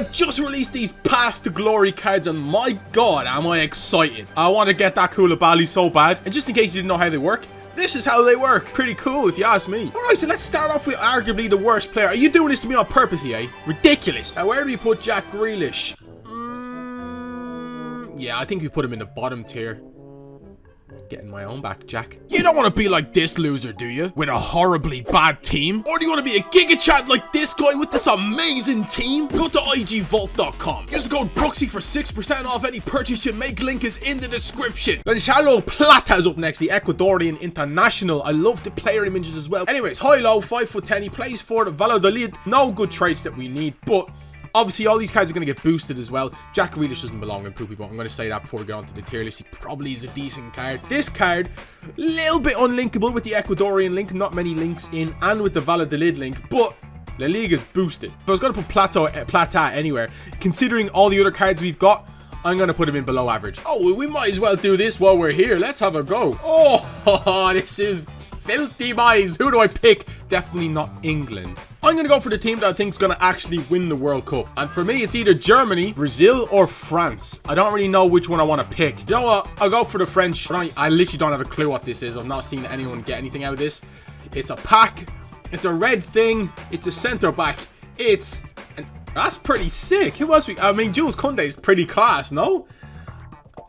have just released these Path to Glory cards, and my god, am I excited. I want to get that koulibaly so bad. And just in case you didn't know how they work, this is how they work. Pretty cool, if you ask me. Alright, so let's start off with arguably the worst player. Are you doing this to me on purpose, EA? Ridiculous. Now, where do we put Jack Grealish? Yeah, I think we put him in the bottom tier. Getting my own back, Jack. You don't want to be like this loser, do you? With a horribly bad team? Or do you want to be a giga-chat like this guy with this amazing team? Go to igvault.com. Use the code Brooksy for 6% off any purchase you make. Link is in the description. Gonzalo Plata is up next, the Ecuadorian international. I love the player images as well. Anyways, high-low, 5'10". He plays for the Valladolid. No good traits that we need, but obviously, all these cards are going to get boosted as well. Jack Grealish doesn't belong in Poopy, but I'm going to say that before we get on to the tier list. He probably is a decent card. This card, a little bit unlinkable with the Ecuadorian link. Not many links in, and with the Valladolid link, but La Liga's boosted. If I was going to put Plata anywhere, considering all the other cards we've got, I'm going to put him in below average. Oh, we might as well do this while we're here. Let's have a go. Oh, this is filthy boys. Who do I pick? Definitely not England. I'm going to go for the team that I think is going to actually win the World Cup. And for me, it's either Germany, Brazil, or France. I don't really know which one I want to pick. You know what? I'll go for the French. I literally don't have a clue what this is. I've not seen anyone get anything out of this. It's a pack. It's a red thing. It's a centre back. That's pretty sick. Who else I mean, Jules Koundé is pretty class, no?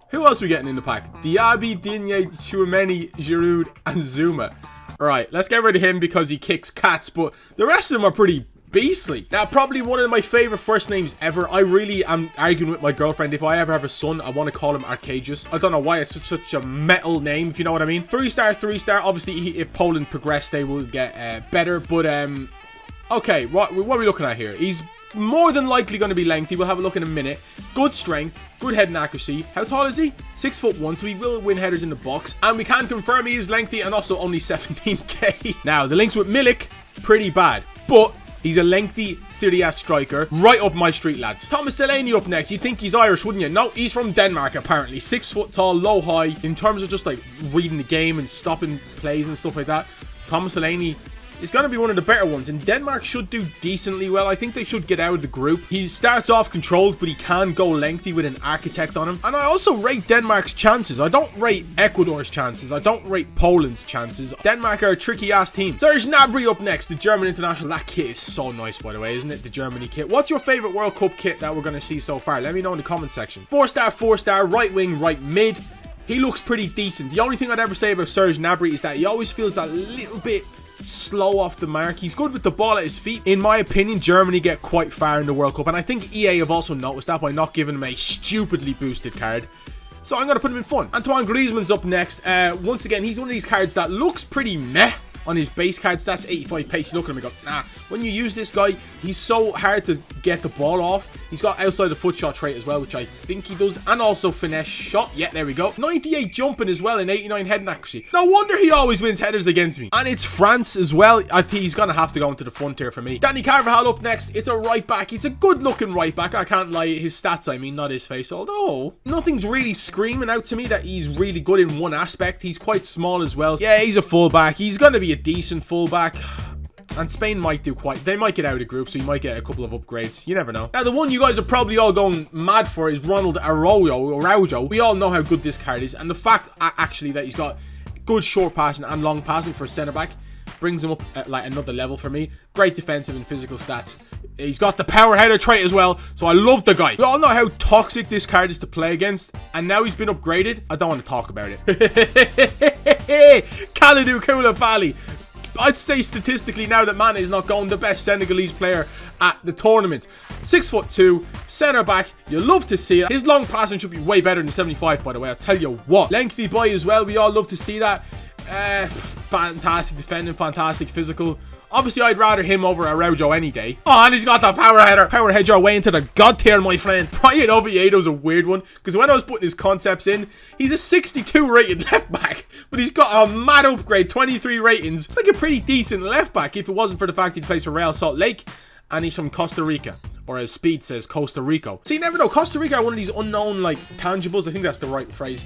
Who else are we getting in the pack? Diaby, Digne, Choupo-moting, Giroud, and Zuma. Alright, let's get rid of him because he kicks cats, but the rest of them are pretty beastly. Now, probably one of my favorite first names ever. I really am arguing with my girlfriend. If I ever have a son, I want to call him Arcadius. I don't know why it's such a metal name, if you know what I mean. 3-star, 3-star. Obviously, if Poland progress, they will get better, but okay, what are we looking at here? He's more than likely going to be lengthy. We'll have a look in a minute. Good strength, good head and accuracy. How tall is he? 6'1", so he will win headers in the box. And we can confirm he is lengthy and also only 17k. Now, the links with Milik, pretty bad. But he's a lengthy, silly-ass striker. Right up my street, lads. Thomas Delaney up next. You'd think he's Irish, wouldn't you? No, he's from Denmark, apparently. 6 foot tall, low high. In terms of just, like, reading the game and stopping plays and stuff like that, Thomas Delaney is going to be one of the better ones, and Denmark should do decently well. I think they should get out of the group. He starts off controlled, but he can go lengthy with an architect on him. And I also rate Denmark's chances. I don't rate Ecuador's chances. I don't rate Poland's chances. Denmark are a tricky-ass team. Serge Gnabry up next, the German international. That kit is so nice, by the way, isn't it? The Germany kit. What's your favorite World Cup kit that we're going to see so far? Let me know in the comment section. 4-star, 4-star, right wing, right mid. He looks pretty decent. The only thing I'd ever say about Serge Gnabry is that he always feels that little bit slow off the mark. He's good with the ball at his feet. In my opinion, Germany get quite far in the World Cup, and I think EA have also noticed that by not giving him a stupidly boosted card. So I'm going to put him in fun. Antoine Griezmann's up next. Once again, he's one of these cards that looks pretty meh on his base card stats. 85 pace. You look at him and go, nah. When you use this guy, he's so hard to get the ball off. He's got outside the foot shot trait as well, which I think he does, and also finesse shot. Yeah, there we go. 98 jumping as well, and 89 heading accuracy. No wonder he always wins headers against me. And it's France as well. I think he's gonna have to go into the front tier for me. Danny Carvajal up next. It's a right back. It's a good looking right back. I can't lie. His stats, I mean, not his face. Although nothing's really screaming out to me that he's really good in one aspect. He's quite small as well. Yeah, he's a fullback. He's gonna be a decent fullback. And Spain might do they might get out of the group, so you might get a couple of upgrades. You never know. Now, the one you guys are probably all going mad for is Ronald Araujo. We all know how good this card is. And the fact, actually, that he's got good short passing and long passing for a centre-back brings him up at, like, another level for me. Great defensive and physical stats. He's got the power header trait as well, so I love the guy. We all know how toxic this card is to play against, and now he's been upgraded. I don't want to talk about it. Kalidou Koulibaly. I'd say statistically now that Mane is not going, the best Senegalese player at the tournament. 6'2", centre back. You love to see it. His long passing should be way better than 75, by the way. I'll tell you what. Lengthy boy as well. We all love to see that. Fantastic defending, fantastic physical. Obviously, I'd rather him over Araujo any day. Oh, and he's got that power header. Power head your way into the god tier, my friend. Brian Oviedo's a weird one, because when I was putting his concepts in, he's a 62 rated left back, but he's got a mad upgrade, 23 ratings. It's like a pretty decent left back if it wasn't for the fact he plays for Real Salt Lake, and he's from Costa Rica. Or as Speed says, Costa Rica. So you never know. Costa Rica are one of these unknown, like, tangibles. I think that's the right phrase.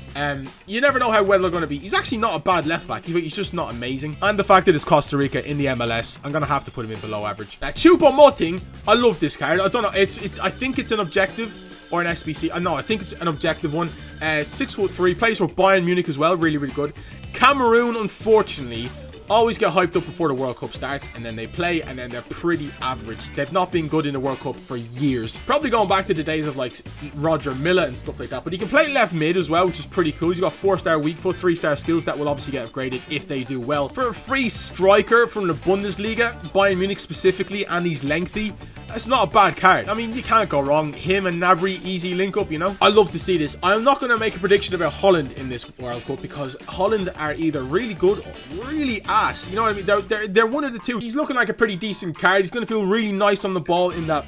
You never know how well they're going to be. He's actually not a bad left back. He's just not amazing. And the fact that it's Costa Rica in the MLS, I'm going to have to put him in below average. Choupo-moting, I love this card. I don't know. I think it's an objective or an SBC. No, I think it's an objective one. 6'3", plays for Bayern Munich as well. Really, really good. Cameroon, unfortunately, always get hyped up before the World Cup starts, and then they play, and then they're pretty average. They've not been good in the World Cup for years. Probably going back to the days of like Roger Milla and stuff like that. But he can play left mid as well, which is pretty cool. He's got 4-star weak foot, 3-star skills that will obviously get upgraded if they do well. For a free striker from the Bundesliga, Bayern Munich specifically, and he's lengthy, it's not a bad card. I mean, you can't go wrong. Him and Gnabry, easy link up, you know. I love to see this. I'm not going to make a prediction about Holland in this World Cup because Holland are either really good or really ass. You know what I mean? They're one of the two. He's looking like a pretty decent card. He's going to feel really nice on the ball in that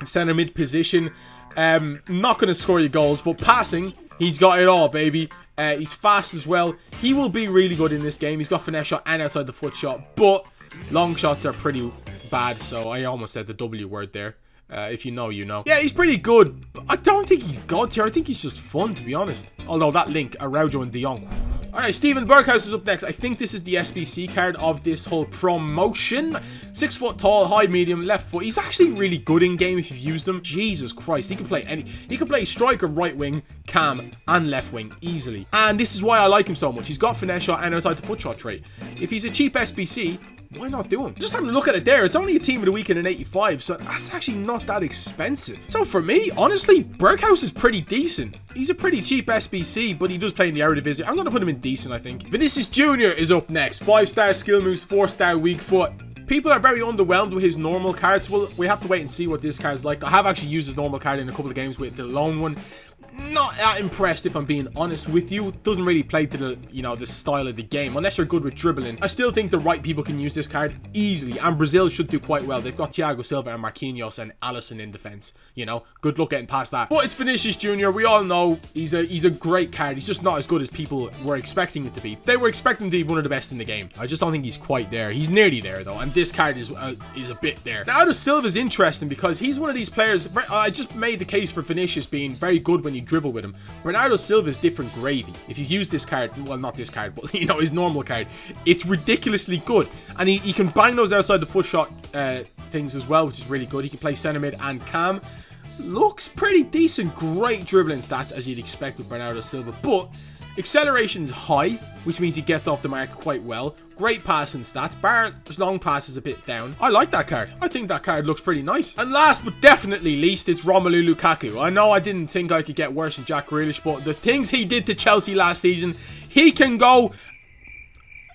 center mid position. Not going to score you goals, but passing, he's got it all, baby. He's fast as well. He will be really good in this game. He's got finesse shot and outside the foot shot, but long shots are pretty bad, so I almost said the W word there. If you know, you know. Yeah, he's pretty good, but I don't think he's god tier. I think he's just fun, to be honest. Although that link, Araujo and De Jong. Alright, Steven Berghuis is up next. I think this is the SBC card of this whole promotion. 6 foot tall, high medium, left foot. He's actually really good in game if you've used him. Jesus Christ, he can play any. He can play striker, right wing, cam, and left wing easily. And this is why I like him so much. He's got finesse shot and outside the foot shot trait. If he's a cheap SBC, why not do him? Just having a look at it there. It's only a team of the week in an 85, so that's actually not that expensive. So for me, honestly, Berghuis is pretty decent. He's a pretty cheap SBC, but he does play in the Eredivisie. I'm going to put him in decent, I think. Vinicius Jr is up next. 5-star skill moves, 4-star weak foot. People are very underwhelmed with his normal cards. Well, we have to wait and see what this card's like. I have actually used his normal card in a couple of games with the lone one. Not that impressed, if I'm being honest with you. Doesn't really play to the, you know, the style of the game, unless you're good with dribbling. I still think the right people can use this card easily, and Brazil should do quite well. They've got Thiago Silva and Marquinhos and Alisson in defense. You know, good luck getting past that. But it's Vinicius Jr. We all know he's a great card. He's just not as good as people were expecting it to be. They were expecting him to be one of the best in the game. I just don't think he's quite there. He's nearly there though, and this card is a bit there. Now, Bernardo Silva is interesting because he's one of these players. I just made the case for Vinicius being very good when you dribble with him. Bernardo Silva is different gravy. If you use this card, well, not this card, but you know, his normal card, it's ridiculously good, and he can bang those outside the foot shot things as well, which is really good. He can play centre mid and cam. Looks pretty decent. Great dribbling stats as you'd expect with Bernardo Silva, but acceleration's high, which means he gets off the mark quite well. Great passing stats, bar long pass is a bit down. I like that card. I think that card looks pretty nice. And last but definitely least, it's Romelu Lukaku. I know I didn't think I could get worse than Jack Grealish, but the things he did to Chelsea last season, he can go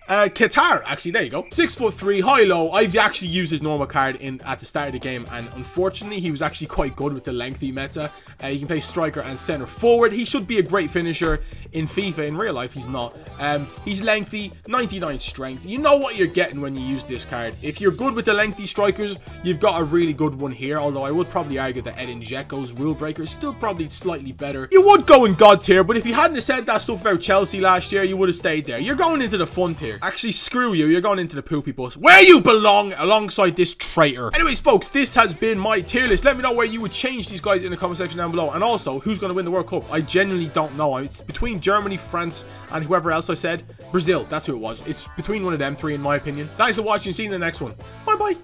Qatar, actually, there you go. 6'3", high-low. I've actually used his normal card at the start of the game, and unfortunately, he was actually quite good with the lengthy meta. He can play striker and center forward. He should be a great finisher in FIFA. In real life, he's not. He's lengthy, 99 strength. You know what you're getting when you use this card. If you're good with the lengthy strikers, you've got a really good one here, although I would probably argue that Edin Dzeko's rule breaker is still probably slightly better. You would go in God tier, but if you hadn't said that stuff about Chelsea last year, you would have stayed there. You're going into the fun tier. Actually, screw you. You're going into the poopy bus, where you belong, alongside this traitor. Anyways, folks, this has been my tier list. Let me know where you would change these guys in the comment section down below, and also who's going to win the World Cup. I genuinely don't know. It's between Germany, France, and whoever else I said. Brazil, that's who it was. It's between one of them three, in my opinion. Thanks for watching. See you in the next one. Bye bye.